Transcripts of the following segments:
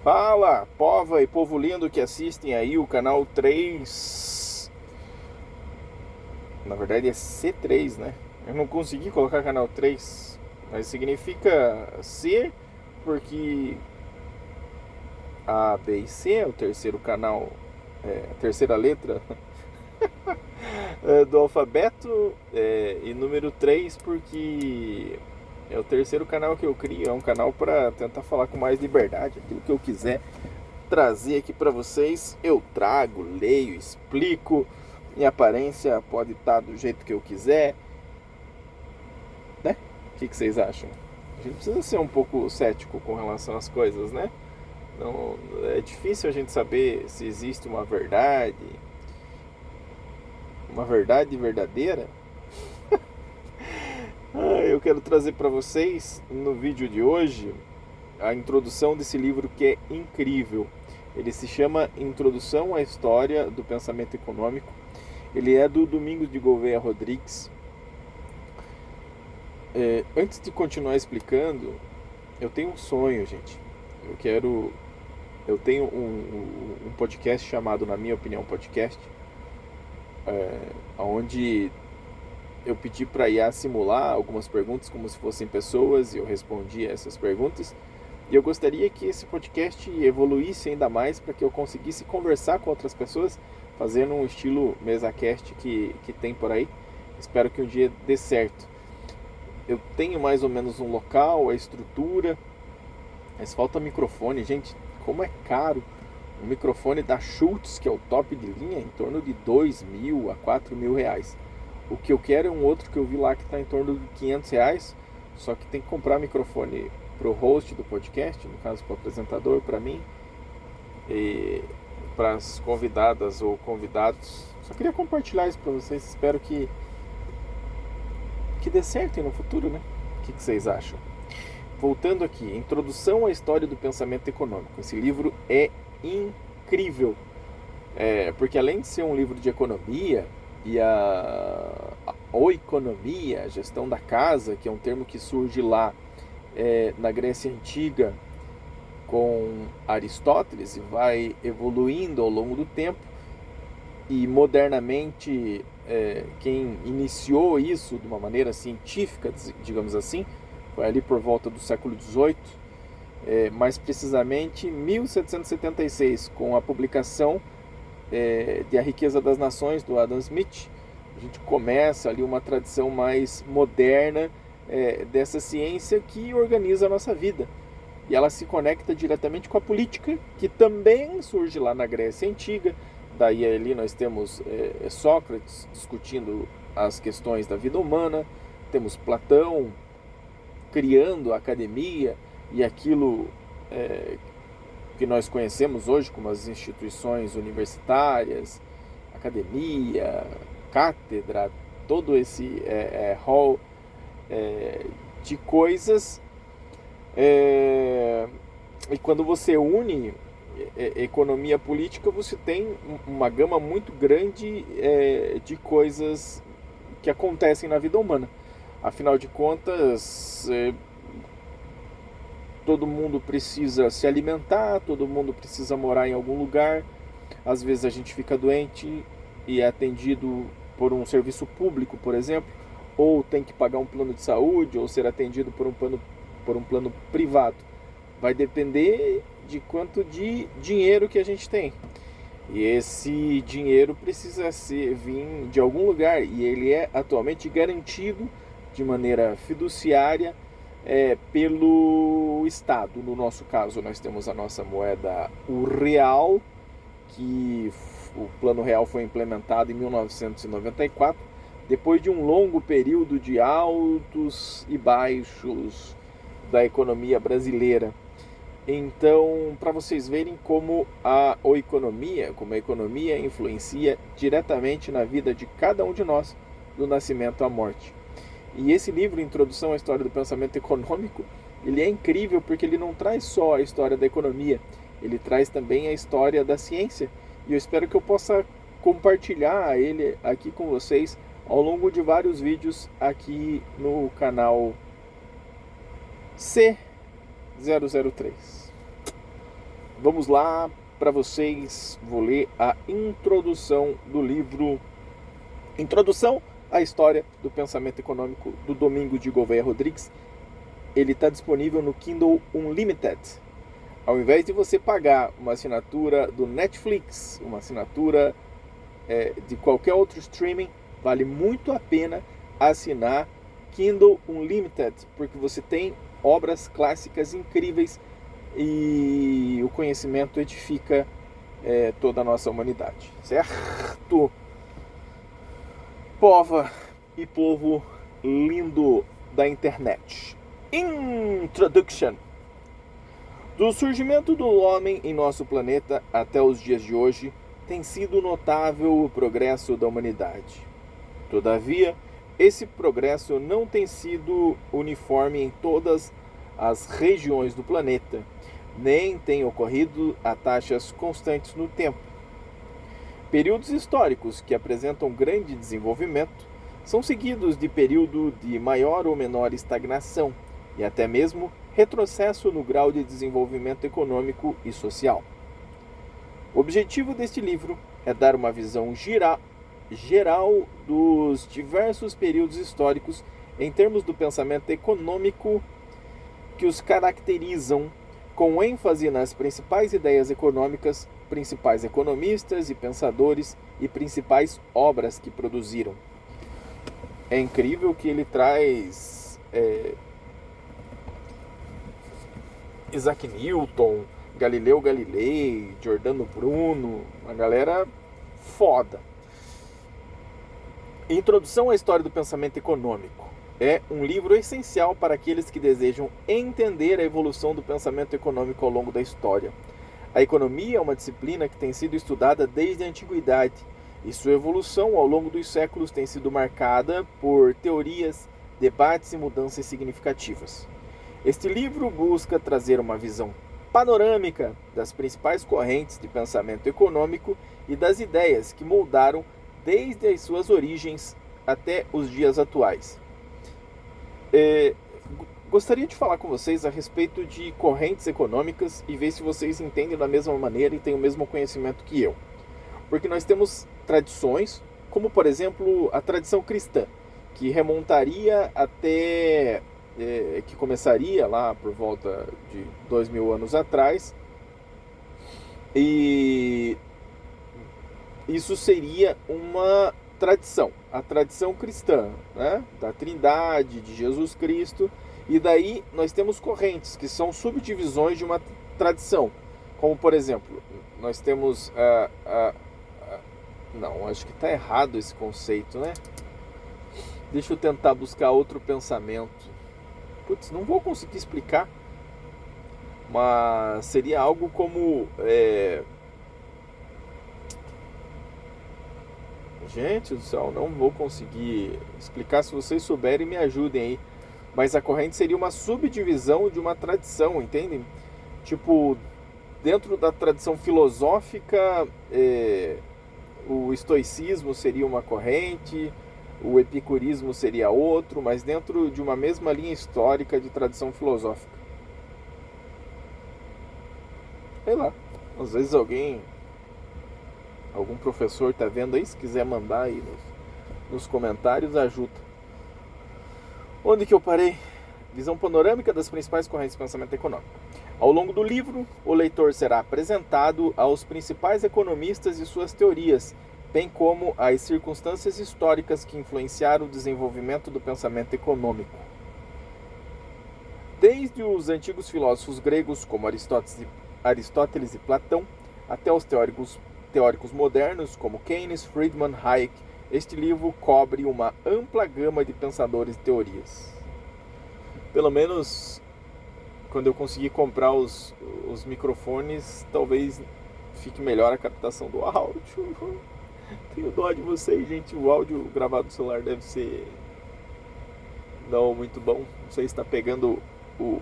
Fala, pova e povo lindo que assistem aí o canal 3. Na verdade é C3, né? Eu não consegui colocar canal 3, mas significa C porque A, B e C é o terceiro canal, a terceira letra do alfabeto, e número 3 porque é o terceiro canal que eu crio. É um canal para tentar falar com mais liberdade, aquilo que eu quiser trazer aqui para vocês, eu trago, leio, explico. Minha aparência pode estar do jeito que eu quiser, né? O que vocês acham? A gente precisa ser um pouco cético com relação às coisas, né? Não, é difícil a gente saber se existe uma verdade verdadeira. Eu quero trazer para vocês no vídeo de hoje a introdução desse livro que é incrível. Ele se chama Introdução à História do Pensamento Econômico. Ele é do Domingos de Gouveia Rodrigues. Antes de continuar explicando, eu tenho um sonho, gente. Eu tenho um podcast chamado, na minha opinião, podcast, onde eu pedi para a IA simular algumas perguntas como se fossem pessoas e eu respondia essas perguntas. E eu gostaria que esse podcast evoluísse ainda mais para que eu conseguisse conversar com outras pessoas, fazendo um estilo MesaCast que tem por aí. Espero que um dia dê certo. Eu tenho mais ou menos um local, a estrutura, mas falta microfone. Gente, como é caro um microfone da Schultz, que é o top de linha, em torno de 2.000 a 4.000 reais. O que eu quero é um outro que eu vi lá que está em torno de 500 reais, só que tem que comprar microfone para o host do podcast, no caso para o apresentador, para mim, e para as convidadas ou convidados. Só queria compartilhar isso para vocês, espero que dê certo aí no futuro, né? O que vocês acham? Voltando aqui, Introdução à História do Pensamento Econômico. Esse livro é incrível, porque além de ser um livro de economia e a oikonomia, a gestão da casa, que é um termo que surge lá na Grécia Antiga com Aristóteles e vai evoluindo ao longo do tempo, e modernamente quem iniciou isso de uma maneira científica, digamos assim, foi ali por volta do século XVIII, mais precisamente 1776, com a publicação de A Riqueza das Nações, do Adam Smith. A gente começa ali uma tradição mais moderna dessa ciência que organiza a nossa vida. E ela se conecta diretamente com a política, que também surge lá na Grécia Antiga. Daí ali nós temos Sócrates discutindo as questões da vida humana, temos Platão criando a academia e aquilo que nós conhecemos hoje como as instituições universitárias, academia, cátedra, todo esse hall de coisas. E quando você une economia política, você tem uma gama muito grande de coisas que acontecem na vida humana. Afinal de contas, todo mundo precisa se alimentar, todo mundo precisa morar em algum lugar. Às vezes a gente fica doente e é atendido por um serviço público, por exemplo, ou tem que pagar um plano de saúde, ou ser atendido por um plano privado. Vai depender de quanto de dinheiro que a gente tem. E esse dinheiro precisa vir de algum lugar, e ele é atualmente garantido de maneira fiduciária pelo Estado. No nosso caso, nós temos a nossa moeda, o real, que o Plano Real foi implementado em 1994, depois de um longo período de altos e baixos da economia brasileira. Então, para vocês verem como a economia influencia diretamente na vida de cada um de nós, do nascimento à morte. E esse livro, Introdução à História do Pensamento Econômico, ele é incrível porque ele não traz só a história da economia, ele traz também a história da ciência. E eu espero que eu possa compartilhar ele aqui com vocês ao longo de vários vídeos aqui no canal C003. Vamos lá para vocês. Vou ler a introdução do livro Introdução à História do Pensamento Econômico, do Domingos de Gouveia Rodrigues. Ele está disponível no Kindle Unlimited. Ao invés de você pagar uma assinatura do Netflix, uma assinatura de qualquer outro streaming, vale muito a pena assinar Kindle Unlimited, porque você tem obras clássicas incríveis e o conhecimento edifica toda a nossa humanidade, certo? Pova e povo lindo da internet. Introduction. Do surgimento do homem em nosso planeta até os dias de hoje, tem sido notável o progresso da humanidade. Todavia, esse progresso não tem sido uniforme em todas as regiões do planeta, nem tem ocorrido a taxas constantes no tempo. Períodos históricos que apresentam grande desenvolvimento são seguidos de período de maior ou menor estagnação e até mesmo retrocesso no grau de desenvolvimento econômico e social. O objetivo deste livro é dar uma visão geral dos diversos períodos históricos em termos do pensamento econômico que os caracterizam, com ênfase nas principais ideias econômicas, principais economistas e pensadores e principais obras que produziram. É incrível que ele traz Isaac Newton, Galileu Galilei, Giordano Bruno, uma galera foda. Introdução à História do Pensamento Econômico. É um livro essencial para aqueles que desejam entender a evolução do pensamento econômico ao longo da história. A economia é uma disciplina que tem sido estudada desde a antiguidade e sua evolução ao longo dos séculos tem sido marcada por teorias, debates e mudanças significativas. Este livro busca trazer uma visão panorâmica das principais correntes de pensamento econômico e das ideias que moldaram desde as suas origens até os dias atuais. Gostaria de falar com vocês a respeito de correntes econômicas e ver se vocês entendem da mesma maneira e têm o mesmo conhecimento que eu. Porque nós temos tradições, como por exemplo a tradição cristã, que remontaria até... que começaria lá por volta de 2000 anos atrás, e isso seria uma tradição, a tradição cristã, né? Da Trindade, de Jesus Cristo, e daí nós temos correntes que são subdivisões de uma tradição, como por exemplo, nós temos não, acho que está errado esse conceito, né? Deixa eu tentar buscar outro pensamento. Putz, não vou conseguir explicar, mas seria algo como... Gente do céu, não vou conseguir explicar. Se vocês souberem, me ajudem aí. Mas a corrente seria uma subdivisão de uma tradição, entendem? Tipo, dentro da tradição filosófica, o estoicismo seria uma corrente... O epicurismo seria outro, mas dentro de uma mesma linha histórica de tradição filosófica. Sei lá, às vezes algum professor está vendo aí, se quiser mandar aí nos comentários, ajuda. Onde que eu parei? Visão panorâmica das principais correntes de pensamento econômico. Ao longo do livro, o leitor será apresentado aos principais economistas e suas teorias, bem como as circunstâncias históricas que influenciaram o desenvolvimento do pensamento econômico. Desde os antigos filósofos gregos, como Aristóteles e Platão, até os teóricos modernos, como Keynes, Friedman, Hayek, este livro cobre uma ampla gama de pensadores e teorias. Pelo menos, quando eu conseguir comprar os microfones, talvez fique melhor a captação do áudio. Tenho dó de vocês, gente. O áudio gravado no celular deve ser não muito bom. Não sei se está pegando o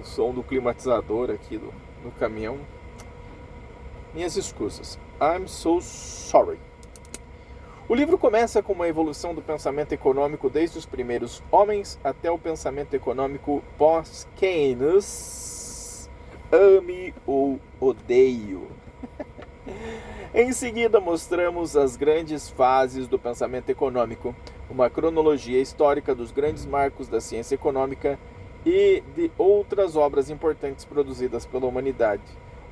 som do climatizador aqui do caminhão. Minhas excusas. I'm so sorry. O livro começa com uma evolução do pensamento econômico desde os primeiros homens até o pensamento econômico pós-Keynes, ame ou odeio. Em seguida, mostramos as grandes fases do pensamento econômico, uma cronologia histórica dos grandes marcos da ciência econômica e de outras obras importantes produzidas pela humanidade,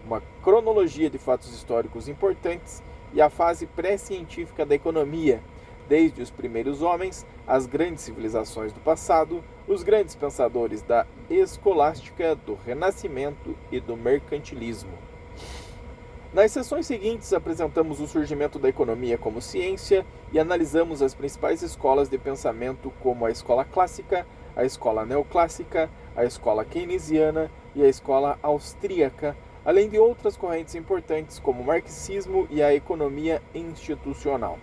uma cronologia de fatos históricos importantes e a fase pré-científica da economia, desde os primeiros homens, as grandes civilizações do passado, os grandes pensadores da escolástica, do renascimento e do mercantilismo. Nas sessões seguintes, apresentamos o surgimento da economia como ciência e analisamos as principais escolas de pensamento como a escola clássica, a escola neoclássica, a escola keynesiana e a escola austríaca, além de outras correntes importantes como o marxismo e a economia institucional.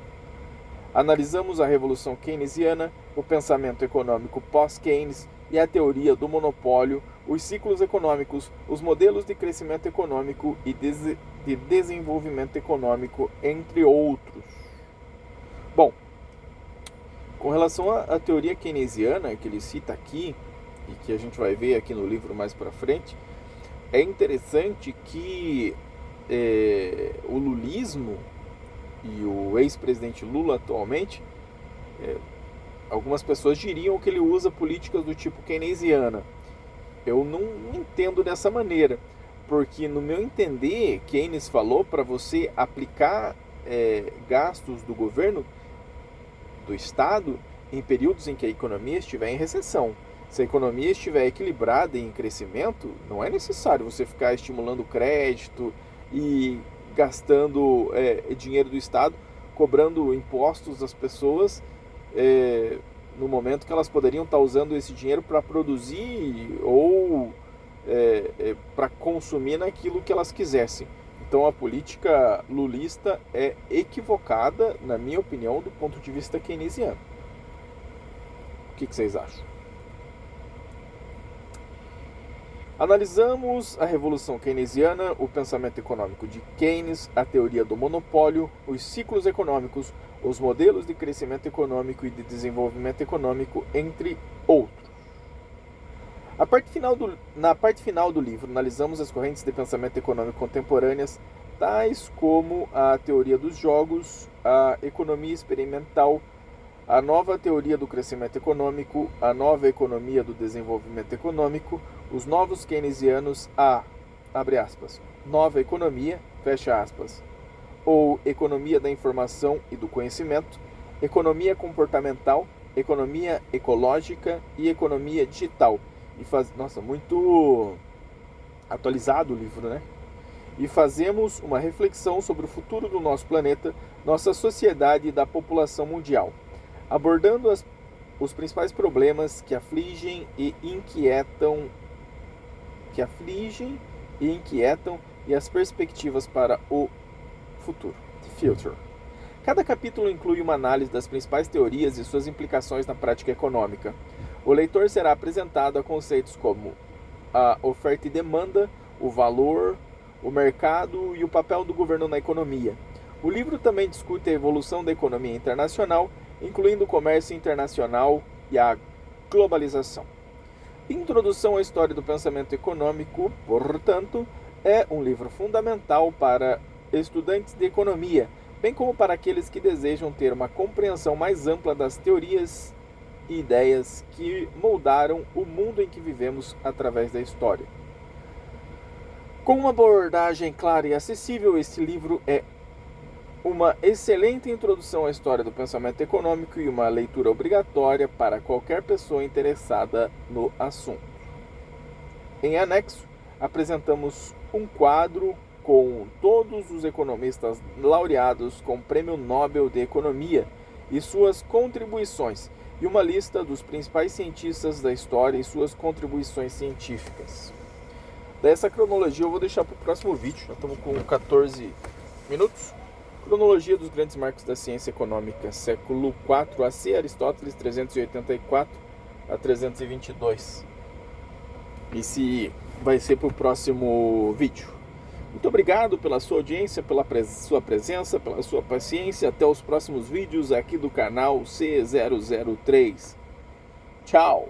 Analisamos a Revolução Keynesiana, o pensamento econômico pós-Keynes e a teoria do monopólio, os ciclos econômicos, os modelos de crescimento econômico e de desenvolvimento econômico, entre outros. Bom, com relação à teoria keynesiana que ele cita aqui, e que a gente vai ver aqui no livro mais para frente, é interessante que o lulismo e o ex-presidente Lula atualmente, algumas pessoas diriam que ele usa políticas do tipo keynesiana. Eu não entendo dessa maneira, porque no meu entender, Keynes falou para você aplicar gastos do governo, do Estado, em períodos em que a economia estiver em recessão. Se a economia estiver equilibrada e em crescimento, não é necessário você ficar estimulando crédito e gastando dinheiro do Estado, cobrando impostos das pessoas no momento que elas poderiam estar usando esse dinheiro para produzir ou para consumir naquilo que elas quisessem. Então a política lulista é equivocada, na minha opinião, do ponto de vista keynesiano. O que vocês acham? Analisamos a Revolução Keynesiana, o pensamento econômico de Keynes, a teoria do monopólio, os ciclos econômicos, os modelos de crescimento econômico e de desenvolvimento econômico, entre outros. Na parte final do livro, analisamos as correntes de pensamento econômico contemporâneas, tais como a teoria dos jogos, a economia experimental, a nova teoria do crescimento econômico, a nova economia do desenvolvimento econômico, os novos keynesianos, abre aspas, nova economia, fecha aspas, ou economia da informação e do conhecimento, economia comportamental, economia ecológica e economia digital. Nossa, muito atualizado o livro, né? E fazemos uma reflexão sobre o futuro do nosso planeta, nossa sociedade e da população mundial, abordando os principais problemas que afligem e inquietam e as perspectivas para o futuro. Future. Cada capítulo inclui uma análise das principais teorias e suas implicações na prática econômica. O leitor será apresentado a conceitos como a oferta e demanda, o valor, o mercado e o papel do governo na economia. O livro também discute a evolução da economia internacional, incluindo o comércio internacional e a globalização. Introdução à História do Pensamento Econômico, portanto, é um livro fundamental para estudantes de economia, bem como para aqueles que desejam ter uma compreensão mais ampla das teorias e ideias que moldaram o mundo em que vivemos através da história. Com uma abordagem clara e acessível, este livro é uma excelente introdução à história do pensamento econômico e uma leitura obrigatória para qualquer pessoa interessada no assunto. Em anexo, apresentamos um quadro com todos os economistas laureados com o Prêmio Nobel de Economia e suas contribuições, e uma lista dos principais cientistas da história e suas contribuições científicas. Dessa cronologia eu vou deixar para o próximo vídeo, já estamos com 14 minutos. Cronologia dos grandes marcos da ciência econômica, século IV AC, Aristóteles, 384 a 322. Esse vai ser para o próximo vídeo. Muito obrigado pela sua audiência, pela sua presença, pela sua paciência. Até os próximos vídeos aqui do canal C003. Tchau!